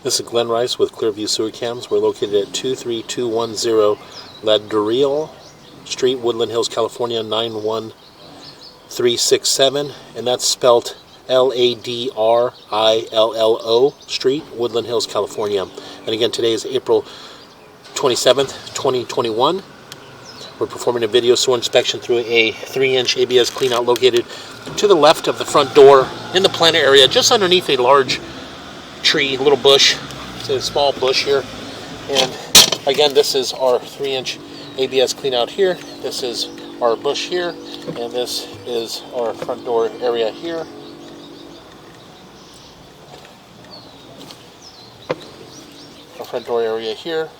This is Glenn Rice with Clearview Sewer Cams. We're located at 23210 Ladrillo Street, Woodland Hills, California 91367, and that's spelt Ladrillo Street, Woodland Hills, California. And again, today is April 27th, 2021. We're performing a video sewer inspection through a 3-inch ABS cleanout located to the left of the front door in the planter area, just underneath a large tree, little bush. It's a small bush here. And again, this is our 3-inch ABS cleanout here. This is our bush here, and this is our front door area here. Our front door area here,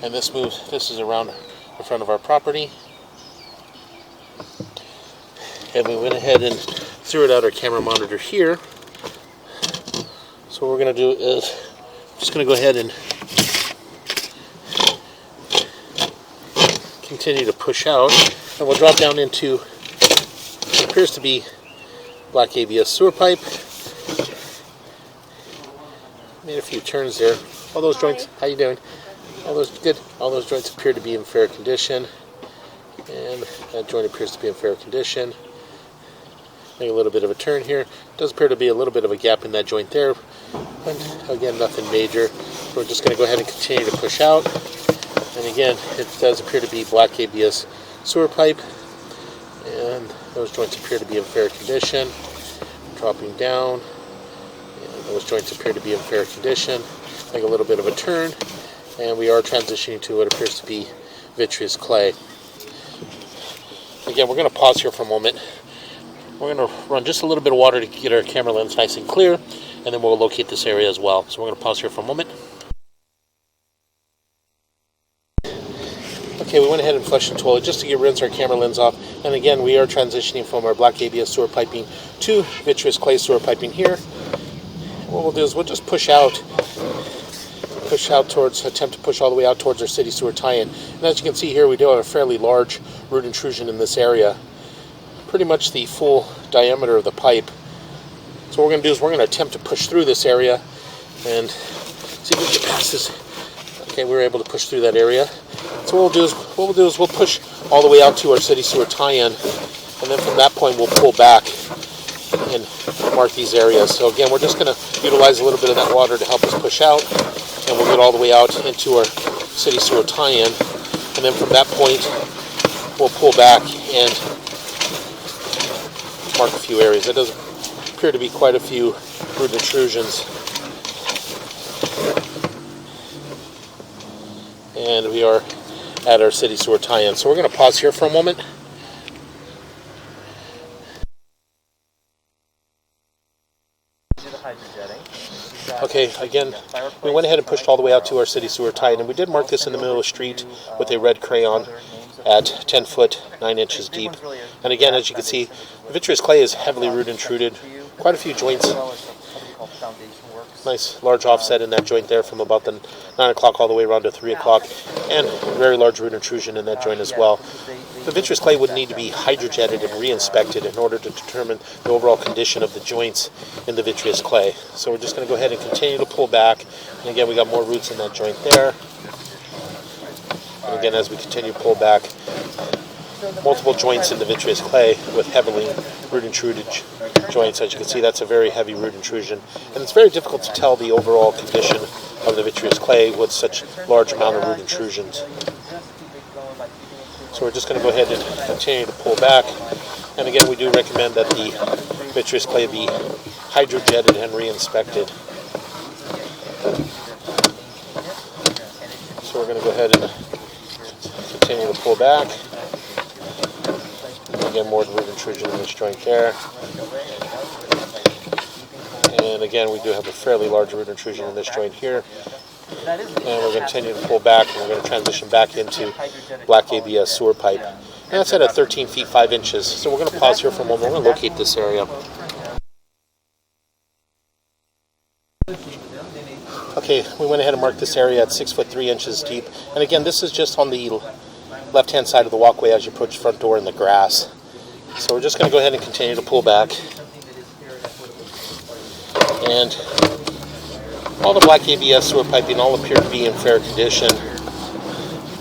and this is around the front of our property. And we went ahead and zeroed out our camera monitor here. So what we're going to do is just going to go ahead and continue to push out, and we'll drop down into what appears to be black ABS sewer pipe. Made a few turns there. All those joints, how you doing? All those good. All those joints appear to be in fair condition, and that joint appears to be in fair condition. Make a little bit of a turn here. Does appear to be a little bit of a gap in that joint there, but again, nothing major. We're just going to go ahead and continue to push out. And again, it does appear to be black ABS sewer pipe, and those joints appear to be in fair condition. Dropping down, and those joints appear to be in fair condition. Make a little bit of a turn, and we are transitioning to what appears to be vitreous clay. Again, we're going to pause here for a moment. We're going to run just a little bit of water to get our camera lens nice and clear, and then we'll locate this area as well. So we're going to pause here for a moment. Okay, we went ahead and flushed the toilet just to rinse our camera lens off. And again, we are transitioning from our black ABS sewer piping to vitreous clay sewer piping here. What we'll do is we'll just push out towards, attempt to push all the way out towards our city sewer tie-in. And as you can see here, we do have a fairly large root intrusion in this area. Pretty much the full diameter of the pipe. So what we're going to do is we're going to attempt to push through this area and see if we can get past this. Okay, we were able to push through that area. So what we'll do is we'll push all the way out to our city sewer tie-in, and then from that point we'll pull back and mark these areas. So again, we're just going to utilize a little bit of that water to help us push out, and we'll get all the way out into our city sewer tie-in, and then from that point we'll pull back and mark a few areas. There does appear to be quite a few root intrusions, and we are at our city sewer tie-in. So we're going to pause here for a moment. Okay, again, we went ahead and pushed all the way out to our city sewer tie-in, and we did mark this in the middle of the street with a red crayon at 10 foot 9 inches deep. And again, as you can see, the vitreous clay is heavily root intruded. Quite a few joints. Nice large offset in that joint there from about the 9 o'clock all the way around to 3 o'clock, and very large root intrusion in that joint as well. The vitreous clay would need to be hydrojetted and re-inspected in order to determine the overall condition of the joints in the vitreous clay. So we're just going to go ahead and continue to pull back. And again, we got more roots in that joint there. And again, as we continue to pull back, multiple joints in the vitreous clay with heavily root intruded joints. As you can see, that's a very heavy root intrusion, and it's very difficult to tell the overall condition of the vitreous clay with such large amount of root intrusions. So we're just going to go ahead and continue to pull back, and again, we do recommend that the vitreous clay be hydrojetted and re-inspected. So we're going to go ahead and continue to pull back. Again, more root intrusion in this joint there. And again, we do have a fairly large root intrusion in this joint here. And we're going to continue to pull back, and we're going to transition back into black ABS sewer pipe. And that's at 13 feet 5 inches. So we're going to pause here for a moment. We're going to locate this area. Okay, we went ahead and marked this area at 6 foot 3 inches deep. And again, this is just on the left-hand side of the walkway as you approach the front door in the grass. So we're just going to go ahead and continue to pull back. And All the black ABS sewer piping all appear to be in fair condition.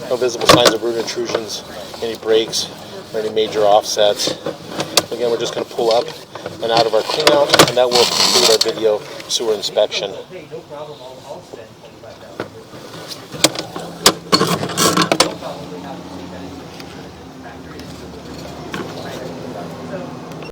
No visible signs of root intrusions, any breaks, or any major offsets. Again, we're just going to pull up and out of our cleanout, and that will conclude our video sewer inspection.